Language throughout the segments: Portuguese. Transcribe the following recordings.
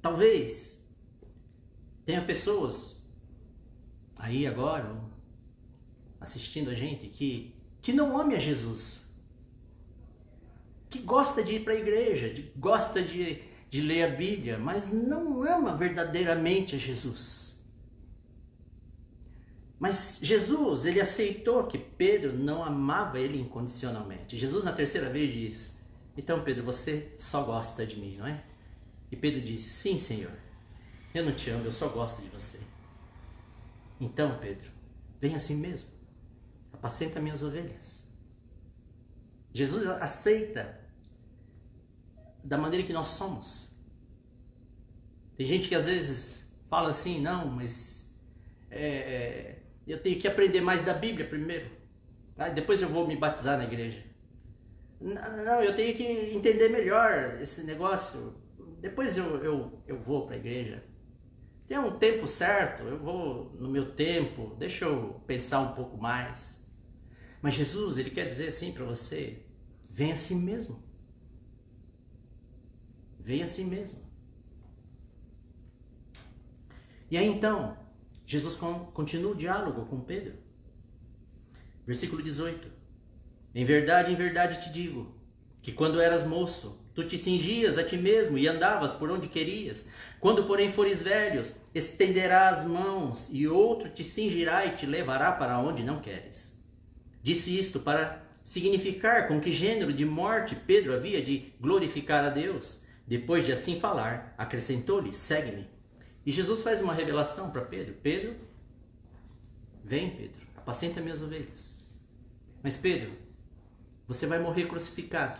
Talvez tenha pessoas aí agora assistindo a gente que não ame a Jesus, que gosta de ir para a igreja, gosta de ler a Bíblia, mas não ama verdadeiramente a Jesus. Mas Jesus, ele aceitou que Pedro não amava ele incondicionalmente. Jesus na terceira vez diz: então Pedro, você só gosta de mim, não é? E Pedro disse: sim, Senhor, eu não te amo, eu só gosto de você. Então Pedro, vem assim mesmo, apacenta minhas ovelhas. Jesus aceita da maneira que nós somos. Tem gente que às vezes fala assim: não, mas eu tenho que aprender mais da Bíblia primeiro, tá? Depois eu vou me batizar na igreja. Não, eu tenho que entender melhor esse negócio, depois eu vou para a igreja. Tem um tempo certo, eu vou no meu tempo, deixa eu pensar um pouco mais. Mas Jesus, ele quer dizer assim para você: vem assim mesmo. Vem assim mesmo. E aí então, Jesus continua o diálogo com Pedro. Versículo 18. Em verdade te digo, que quando eras moço, tu te cingias a ti mesmo e andavas por onde querias. Quando, porém, fores velhos, estenderás as mãos e outro te cingirá e te levará para onde não queres. Disse isto para significar com que gênero de morte Pedro havia de glorificar a Deus. Depois de assim falar, acrescentou-lhe: segue-me. E Jesus faz uma revelação para Pedro: Pedro, vem Pedro, apacenta minhas ovelhas. Mas Pedro, você vai morrer crucificado.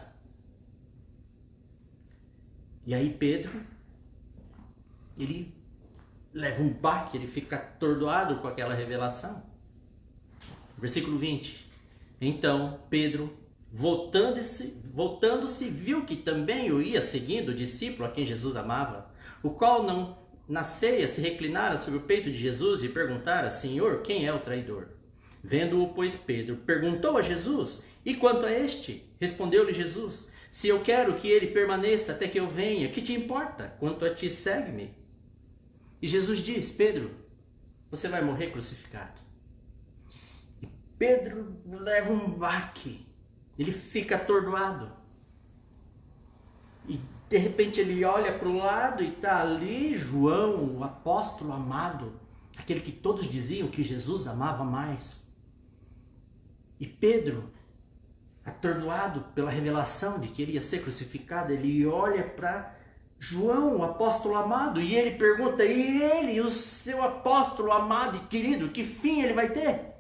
E aí Pedro, ele leva um baque, ele fica atordoado com aquela revelação. Versículo 20. Então Pedro, voltando-se, viu que também o ia seguindo o discípulo a quem Jesus amava, o qual não na ceia se reclinara sobre o peito de Jesus e perguntara: Senhor, quem é o traidor? Vendo-o, pois, Pedro perguntou a Jesus: e quanto a este? Respondeu-lhe Jesus: se eu quero que ele permaneça até que eu venha, que te importa? Quanto a ti, segue-me. E Jesus diz: Pedro, você vai morrer crucificado. E Pedro leva um baque, ele fica atordoado. E de repente ele olha para o lado e está ali João, o apóstolo amado, aquele que todos diziam que Jesus amava mais. E Pedro, atordoado pela revelação de que ele ia ser crucificado, ele olha para João, o apóstolo amado, e ele pergunta: e ele, o seu apóstolo amado e querido, que fim ele vai ter?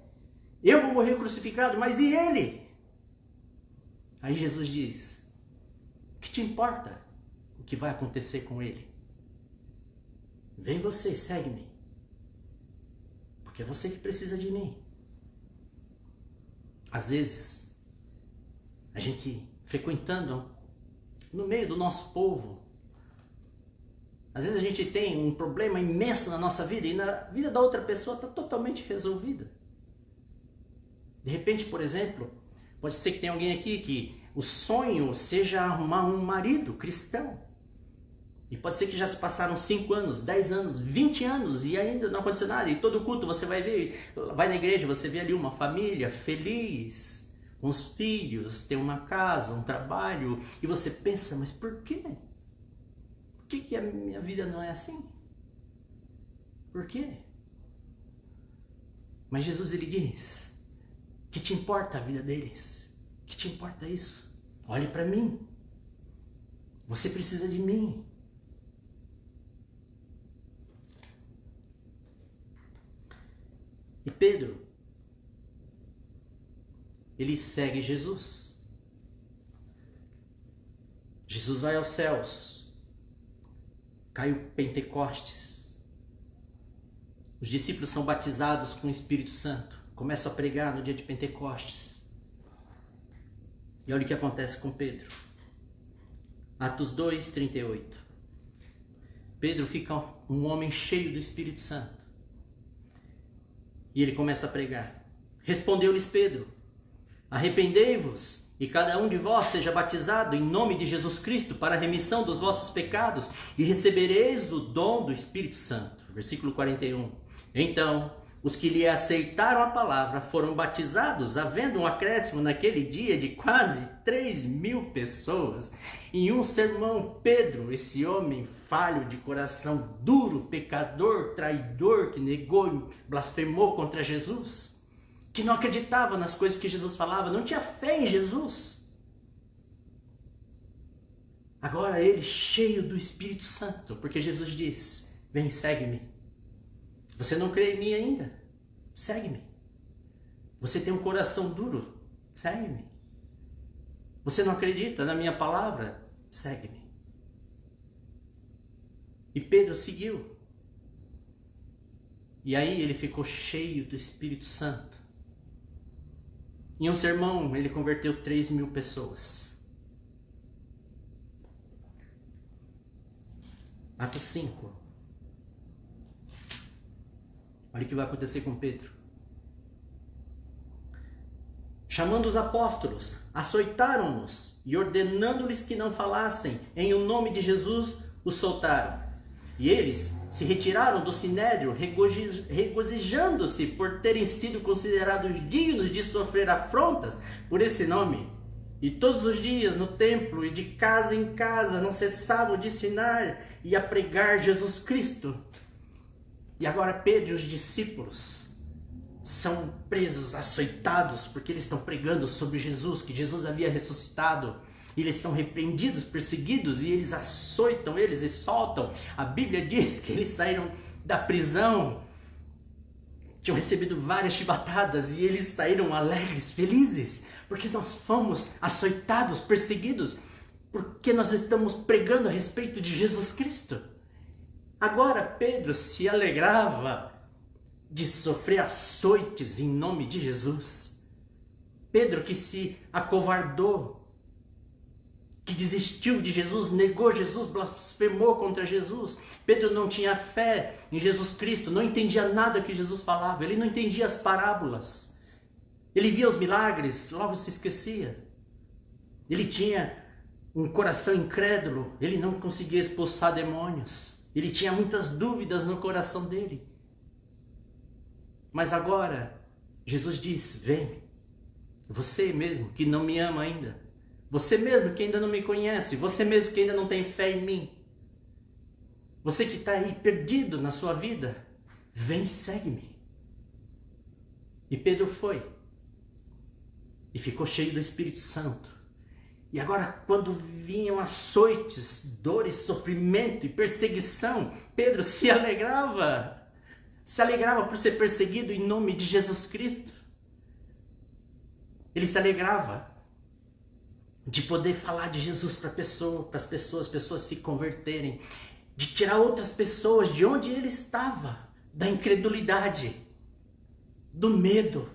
Eu vou morrer crucificado, mas e ele? Aí Jesus diz: o que te importa o que vai acontecer com ele? Vem você, segue-me, porque é você que precisa de mim. Às vezes, a gente frequentando no meio do nosso povo, às vezes a gente tem um problema imenso na nossa vida e na vida da outra pessoa está totalmente resolvida. De repente, por exemplo, pode ser que tenha alguém aqui que o sonho seja arrumar um marido cristão. E pode ser que já se passaram 5 anos, 10 anos, 20 anos e ainda não aconteceu nada. E todo culto você vai ver, vai na igreja, você vê ali uma família feliz, com os filhos, tem uma casa, um trabalho. E você pensa: mas por quê? Por que a minha vida não é assim? Por quê? Mas Jesus, ele diz: que te importa a vida deles? Que te importa isso? Olhe para mim. Você precisa de mim. E Pedro, ele segue Jesus. Jesus vai aos céus. Cai o Pentecostes. Os discípulos são batizados com o Espírito Santo. Começam a pregar no dia de Pentecostes. E olha o que acontece com Pedro. Atos 2, 38. Pedro fica um homem cheio do Espírito Santo. E ele começa a pregar. Respondeu-lhes Pedro: arrependei-vos E cada um de vós seja batizado em nome de Jesus Cristo para a remissão dos vossos pecados, e recebereis o dom do Espírito Santo. Versículo 41. Então, os que lhe aceitaram a palavra foram batizados, havendo um acréscimo naquele dia de quase 3.000 pessoas. Em um sermão, Pedro, esse homem falho de coração duro, pecador, traidor, que negou, blasfemou contra Jesus, que não acreditava nas coisas que Jesus falava, não tinha fé em Jesus. Agora ele cheio do Espírito Santo, porque Jesus diz: vem, segue-me. Você não crê em mim ainda? Segue-me. Você tem um coração duro? Segue-me. Você não acredita na minha palavra? Segue-me. E Pedro seguiu. E aí ele ficou cheio do Espírito Santo. Em um sermão, ele converteu 3.000 pessoas. Atos 5. Olha o que vai acontecer com Pedro. Chamando os apóstolos, açoitaram-nos e ordenando-lhes que não falassem, em o nome de Jesus, os soltaram. E eles se retiraram do sinédrio, regozijando-se por terem sido considerados dignos de sofrer afrontas por esse nome. E todos os dias no templo e de casa em casa não cessavam de ensinar e a pregar Jesus Cristo. E agora Pedro e os discípulos são presos, açoitados, porque eles estão pregando sobre Jesus, que Jesus havia ressuscitado. E eles são repreendidos, perseguidos, e eles açoitam eles e soltam. A Bíblia diz que eles saíram da prisão, tinham recebido várias chibatadas, e eles saíram alegres, felizes, porque nós fomos açoitados, perseguidos, porque nós estamos pregando a respeito de Jesus Cristo. Agora Pedro se alegrava de sofrer açoites em nome de Jesus. Pedro que se acovardou, que desistiu de Jesus, negou Jesus, blasfemou contra Jesus. Pedro não tinha fé em Jesus Cristo, não entendia nada que Jesus falava, ele não entendia as parábolas. Ele via os milagres, logo se esquecia. Ele tinha um coração incrédulo, ele não conseguia expulsar demônios. Ele tinha muitas dúvidas no coração dele. Mas agora, Jesus diz: vem, você mesmo que não me ama ainda, você mesmo que ainda não me conhece, você mesmo que ainda não tem fé em mim, você que está aí perdido na sua vida, vem e segue-me. E Pedro foi, e ficou cheio do Espírito Santo. E agora, quando vinham açoites, dores, sofrimento e perseguição, Pedro se alegrava por ser perseguido em nome de Jesus Cristo. Ele se alegrava de poder falar de Jesus para as pessoas se converterem, de tirar outras pessoas de onde ele estava, da incredulidade, do medo,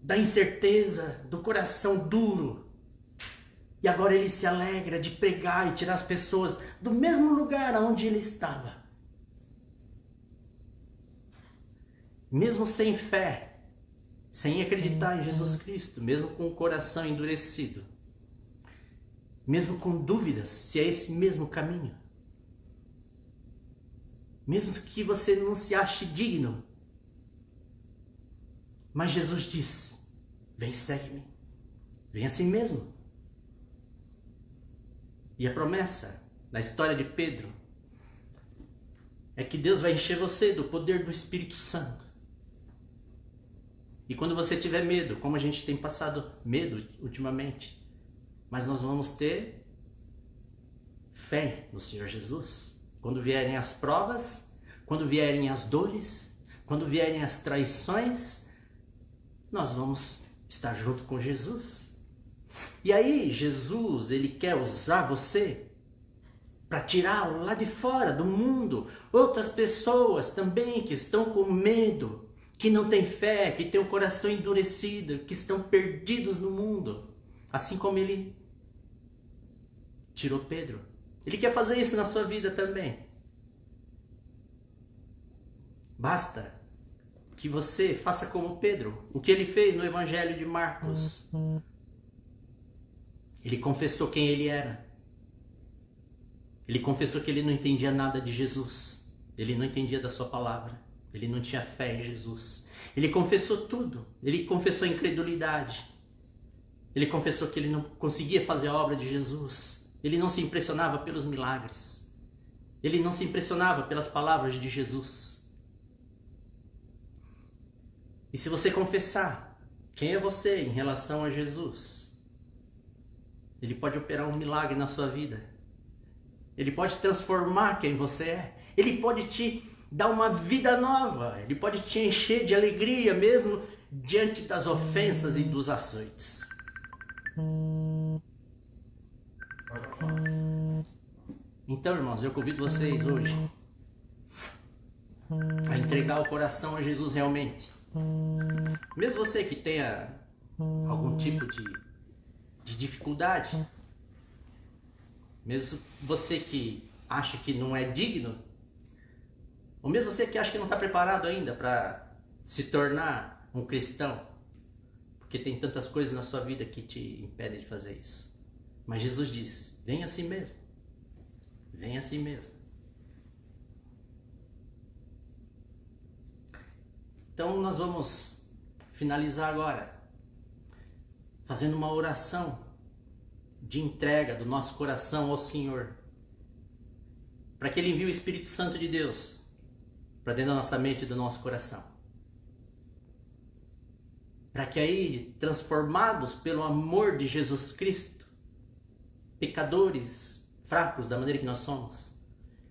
da incerteza, do coração duro. E agora ele se alegra de pregar e tirar as pessoas do mesmo lugar onde ele estava. Mesmo sem fé, sem acreditar em Jesus Cristo, mesmo com o coração endurecido, mesmo com dúvidas se é esse mesmo caminho, mesmo que você não se ache digno, mas Jesus diz: vem, segue-me, vem assim mesmo. E a promessa da história de Pedro é que Deus vai encher você do poder do Espírito Santo. E quando você tiver medo, como a gente tem passado medo ultimamente, mas nós vamos ter fé no Senhor Jesus. Quando vierem as provas, quando vierem as dores, quando vierem as traições, nós vamos estar junto com Jesus. E aí Jesus, ele quer usar você para tirar lá de fora do mundo outras pessoas também que estão com medo, que não têm fé, que têm o coração endurecido, que estão perdidos no mundo. Assim como ele tirou Pedro. Ele quer fazer isso na sua vida também. Basta que você faça como Pedro, o que ele fez no Evangelho de Marcos. Ele confessou quem ele era. Ele confessou que ele não entendia nada de Jesus. Ele não entendia da sua palavra. Ele não tinha fé em Jesus. Ele confessou tudo. Ele confessou a incredulidade. Ele confessou que ele não conseguia fazer a obra de Jesus. Ele não se impressionava pelos milagres. Ele não se impressionava pelas palavras de Jesus. E se você confessar quem é você em relação a Jesus, Ele pode operar um milagre na sua vida. Ele pode transformar quem você é. Ele pode te dar uma vida nova. Ele pode te encher de alegria mesmo diante das ofensas e dos açoites. Então, irmãos, eu convido vocês hoje a entregar o coração a Jesus realmente. Mesmo você que tenha algum tipo de dificuldade, mesmo você que acha que não é digno, ou mesmo você que acha que não está preparado ainda para se tornar um cristão, porque tem tantas coisas na sua vida que te impedem de fazer isso. Mas Jesus diz, vem assim mesmo. Vem assim mesmo. Então nós vamos finalizar agora fazendo uma oração de entrega do nosso coração ao Senhor, para que Ele envie o Espírito Santo de Deus para dentro da nossa mente e do nosso coração, para que aí, transformados pelo amor de Jesus Cristo, pecadores, fracos da maneira que nós somos,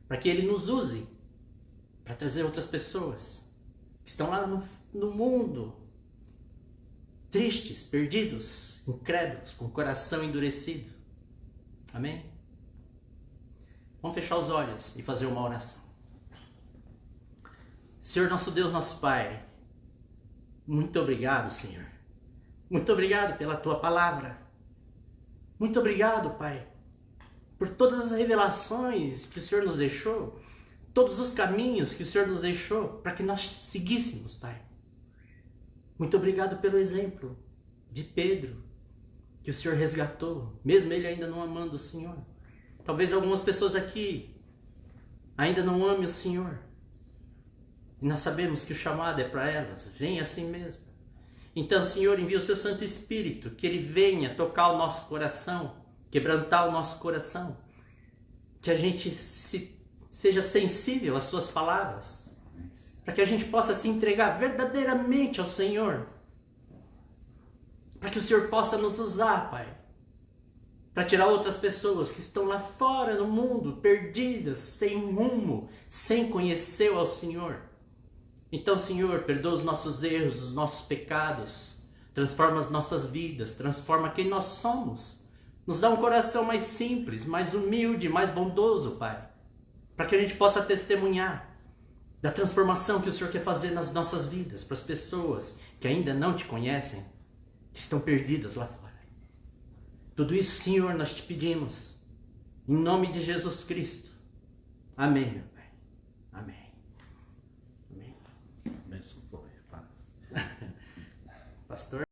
para que Ele nos use para trazer outras pessoas que estão lá no mundo, tristes, perdidos, incrédulos, com o coração endurecido. Amém? Vamos fechar os olhos e fazer uma oração. Senhor nosso Deus, nosso Pai, muito obrigado, Senhor. Muito obrigado pela Tua palavra. Muito obrigado, Pai, por todas as revelações que o Senhor nos deixou, todos os caminhos que o Senhor nos deixou para que nós seguíssemos, Pai. Muito obrigado pelo exemplo de Pedro, que o Senhor resgatou, mesmo ele ainda não amando o Senhor. Talvez algumas pessoas aqui ainda não amem o Senhor. E nós sabemos que o chamado é para elas, vem assim mesmo. Então, Senhor, envia o seu Santo Espírito, que Ele venha tocar o nosso coração, quebrantar o nosso coração, que a gente seja sensível às suas palavras, para que a gente possa se entregar verdadeiramente ao Senhor, para que o Senhor possa nos usar, Pai, para tirar outras pessoas que estão lá fora no mundo, perdidas, sem rumo, sem conhecer ao Senhor. Então, Senhor, perdoa os nossos erros, os nossos pecados, transforma as nossas vidas, transforma quem nós somos. Nos dá um coração mais simples, mais humilde, mais bondoso, Pai, para que a gente possa testemunhar da transformação que o Senhor quer fazer nas nossas vidas, para as pessoas que ainda não te conhecem, que estão perdidas lá fora. Tudo isso, Senhor, nós te pedimos, em nome de Jesus Cristo. Amém, meu Pai. Amém. Amém. Abençoe, Pai. Pastor.